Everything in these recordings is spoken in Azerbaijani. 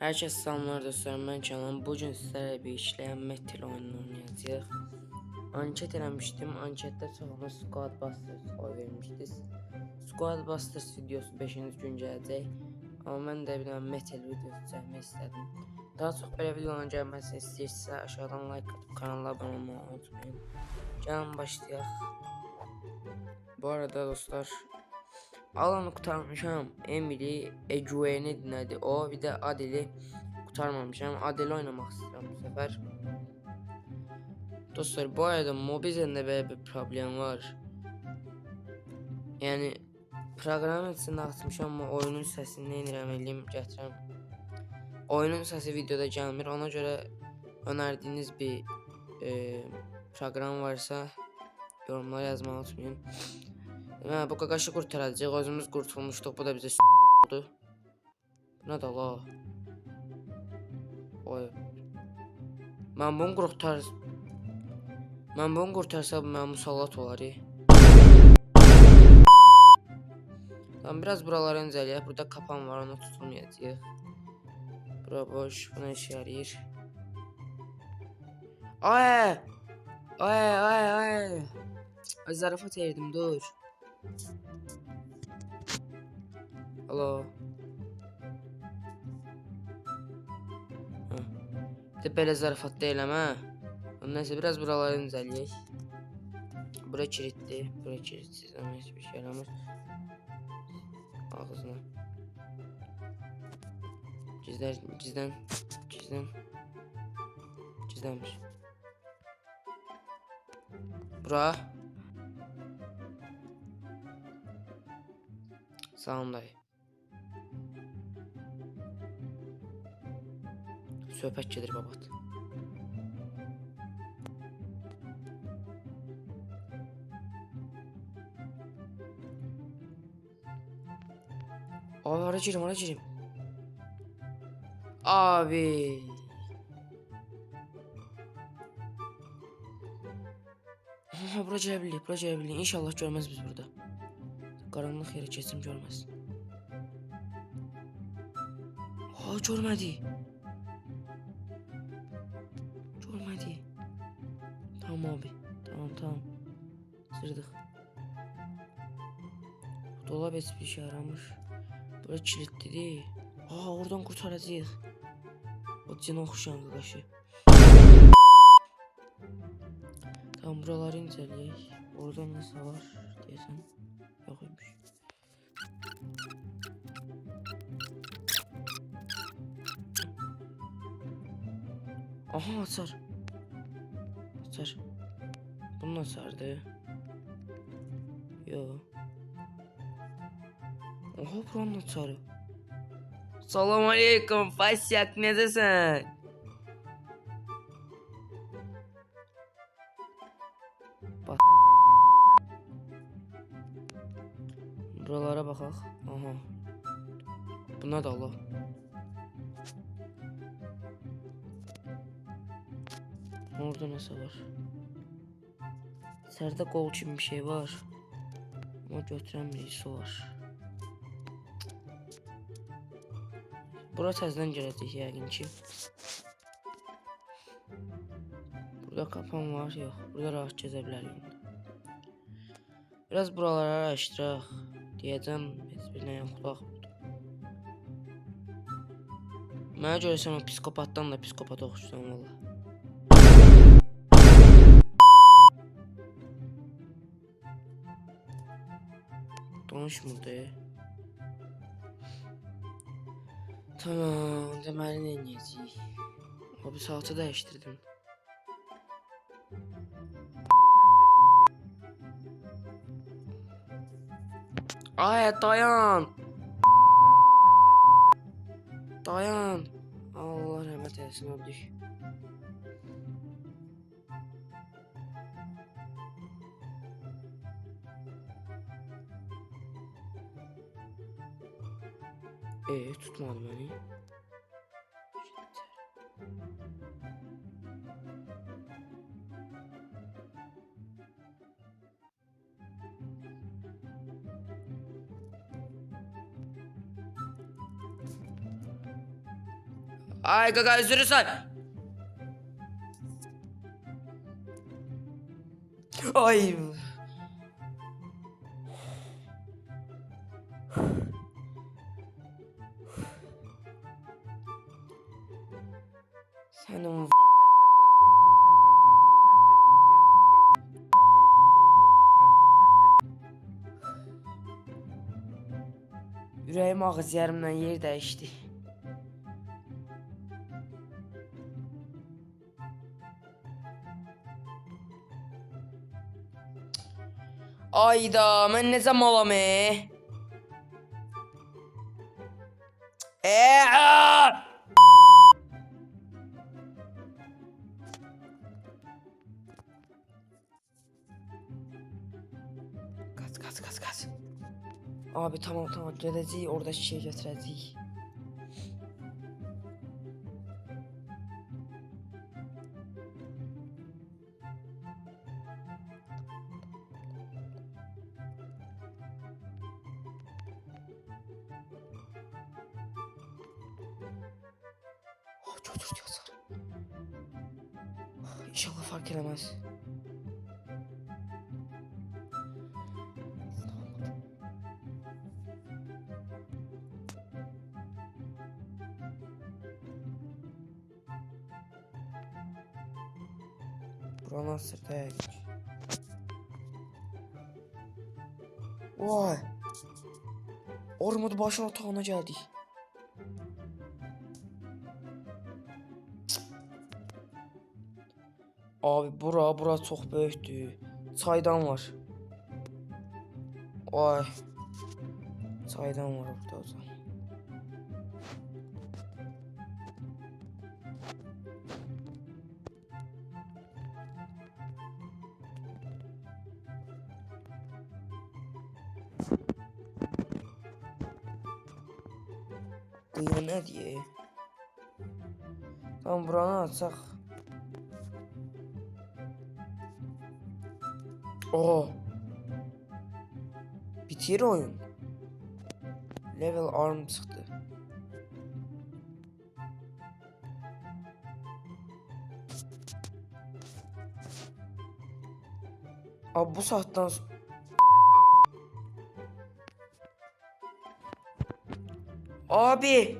Herkese selamlar dostlar, ben Canan. Bugün sizlerle bir işleyen Metal oyununu oynayacağız. Anket eləmişdim. Anketdə çoxunuz Squad Busters oy vermişdiniz. Squad Busters videosu 5-ci gün gələcək. Amma mən də bir dənə Metal videosu çəkmək istədim. Daha çox belə videoların gəlməsini istəyirsə aşağıdan like atıp kanala abone olmayı unutmayın. Gəlin başlayaq. Bu arada dostlar, Alanı kurtarmışam. Emily Eguen'i dinlədi. O bir də Adeli kurtarmamışam. Adeli oynamaq istəyirəm bu səfər. Dostlar, bu arada Mobizen'də belə bir problem var. Yəni proqramın içində açmışam, amma oyunun səsini nə edirəm eləyim, gətirəm. Oyunun səsi videoda gəlmir. Ona görə önərdiyiniz bir proqram varsa yorumlara yazmağı unutmayın. Bu qaqaşı qurtaracaq, özümüz qurtulmuşduq, bu da bizə oldu. Nə də la? Oy. Mən bunu qurtarsam mən musallat olar. Tamam, biraz buraları incələyək. Burada kapan var, onu tutulmayacaq. Bura boş, buna işe yarayır. Ay! Zarafat edirdim, dur. Alo. De belə zarafat deyiləm, hə? Neyse, biraz buraları incələyək. Bura kilitli, bura kilitsiz, ama hiçbir şey yaramaz. Ağzına. Gizlenmiş. Bura. Sağım dayı. Söhbət gedir babat. Abi ara girim. Abi. Bura gələ bilir. İnşallah görməz biz burada. Qaranlıq yerə keçim görməz. Görmədi. Tamam abi. Tamam. Sırdıq. Bu dolab heç bir şey yaramır. Bura kilitlidir. Oradan kurtaracağıq. O cin oxşayan qaqaşı. Tamam, buraları incələyək. Oradan nəsə var deyəsən. Yox imiş. Aha, açar. Bunu açardı. Yo. Buranın açarı. Salam aleykum, Fasyak, necəsən? Bax. Buralara baxaq. Aha. Buna da Allah. Orada nəsə var. Sərdə qol kimi bir şey var. Ama götürən birisi var. Bura təzədən gələcək yəqin ki. Burada kapan var, yox. Burada rahat gəzə bilərik. Biraz buralara araşdıraq. Deyəcəm, heç bir nə yoxdur. Mənə görə sən o psikopatdan da psikopat oxşusan valla. Danışmırdı. Tamam, deməli nə edəcəyik? Abi saatı dəyişdirdim. Ay, dayan. Allah rəhmət eləsin, öldük. Tutmadı beni. Ay qaqa üzrü say. Ay. Sənin ürəyim ağız yarımdan yer dəyişdi. Ayda, mən necə malam Kaç. Abi tamam geləcəyik, orada şişe götürəcəyik. Götür diyorsan. İnşallah fark eləməz. Buranın sırtaya geç. Vay. Armud başın otağına geldik. Abi bura çok böyükdür. Çaydan var. Vay. Çaydan var burada o zaman. Qıyı nə diye? Tamam buranı açaq. Oha. Bitir oyun. Level arm çıktı. Abi bu saatten Abi.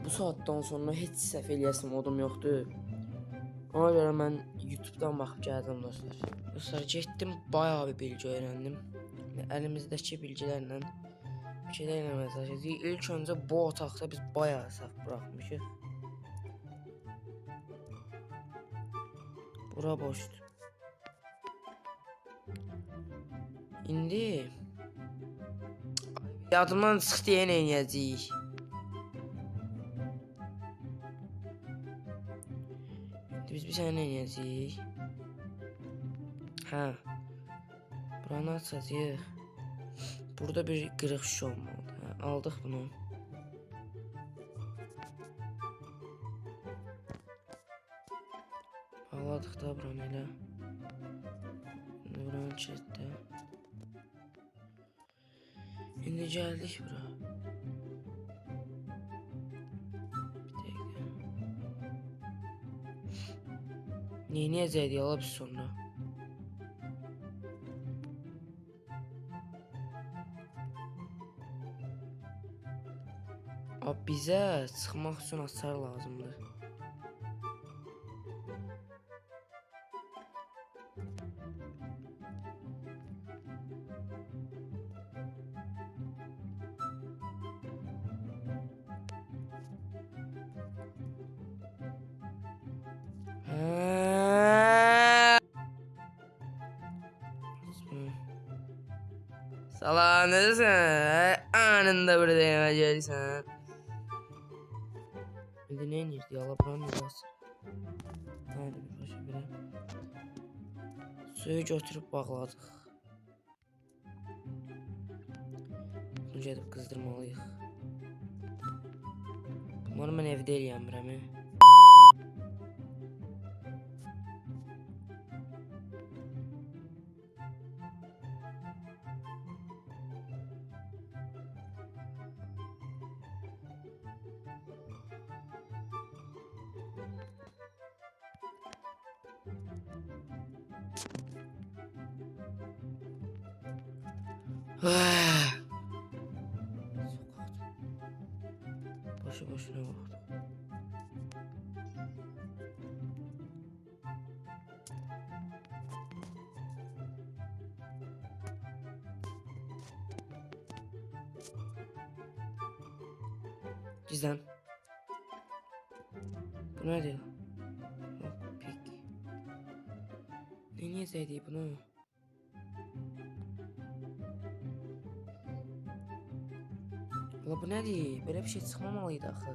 Bu saatten sonra heç səhv eləyəsim modum yoxdur. Ona görə mən YouTube'dan baxıb gəldim dostlar. Dostlar getdim, bayağı bir bilgi öyrəndim. Əlimizdəki bilgilərlə bir şeylər eləməyə çalışacağıq. İlk öncə bu otaqda biz bayağı səhv buraxmışıq. Bura boşdur. İndi yadımdan çıxdı yenə eləyəcəyik. Biz bir sənə eləyəcəyik. Hə. Buranı açacağıq. Burada bir qırıq şişə olmalıdır. Hə, aldıq bunu. Bağladıq da buranı elə. Buranı kilitlə. İndi gəldik bura. Bir dəqiqə. Neyniyəcəkdik ala biz sonra? Abi bizə çıxmaq üçün hasar lazımdır. Salam neredesin? Anında buradayım gelsen. İndi ne inirdi? Allah buranın yuvası. Hadi bir başa bire. Suyu götürüp bağladık. Bunu gedib qızdırmalıyıq. Bunları mən evdə eləyəmirəm. Boşu boşuna vaxt. Gizlən. Bu nədir? Pik. Niyə zəydik bunu? Ula bu nədir? Belə bir şey çıxmamalıydı axı.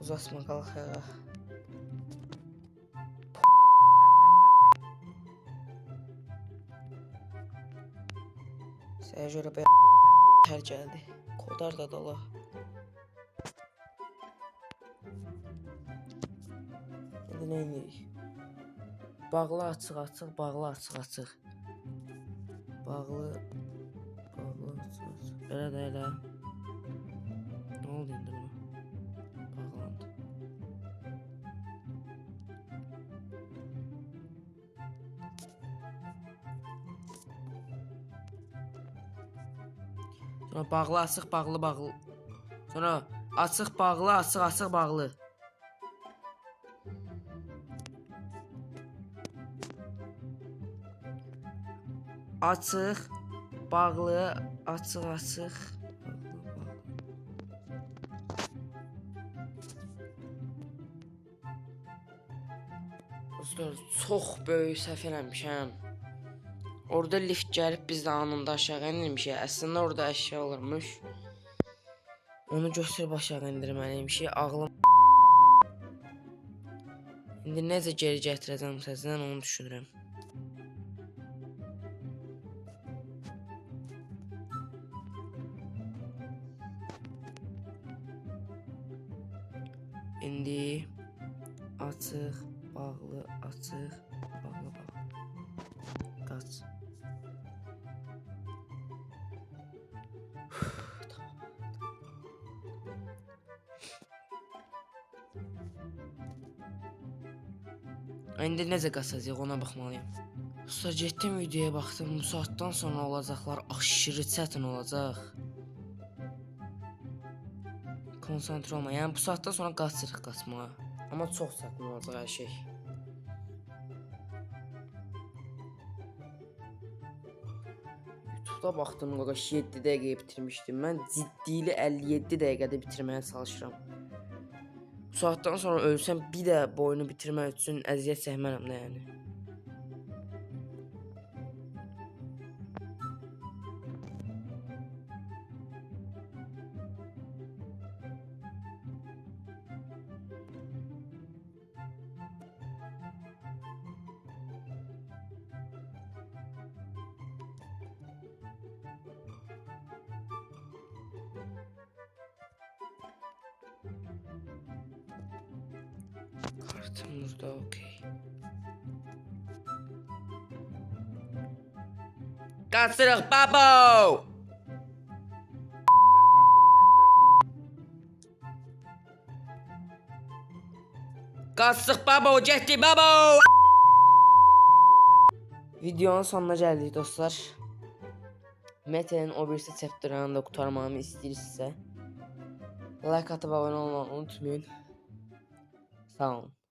Uzatma qalx ayağa. Sənə görə hər gəldi. Kodar da dolu. İndi nə edirik? Bağlı açıq açıq, bağlı açıq açıq. Bağlı açıq açıq. Belə də elə. Nə oldu indi buna? Bağlandı. Sonra bağlı açıq, bağlı bağlı. Sonra açıq bağlı, açıq açıq bağlı. Açıq, bağlı, açıq açıq. Dostlar, çox böyük səhv eləmişəm. Orada lift gəlib biz də anında aşağı endirmişik. Əslində orada əşya olurmuş. Onu götürüb aşağı endirməliymişik. Ağlım. İndi necə geri gətirəcəm səsinə onu düşünürəm. İndi açıq, bağlı, açıq, bağlı, bağlı. Qaç. İndi necə qaçacaq ona baxmalıyam. Usta getdim videoya baxdım. Bu saatdan sonra olacaqlar aşırı çətin olacaq. Konsantre olma. Yəni bu saatdan sonra qaçırıq qaçmağa. Amma çox çətin olacaq hər şey. YouTube'da baxdım, qaqa 7 dəqiqəyə bitirmişdim. Mən ciddilə 57 dəqiqədə bitirməyə çalışıram. Bu saatdan sonra ölsəm bir də bu oyunu bitirmək üçün əziyyət çəkmərəm də yəni. Kartımız da okey. Qaçırıq babo! Qaçırıq babo, getdik babo! Videonun sonuna gəldik dostlar. Mete'nin o birisi chapter'ını da qurtarmağımı istəyirsinizsə like atıb abunə olmağı unutmayın. Sağ olun.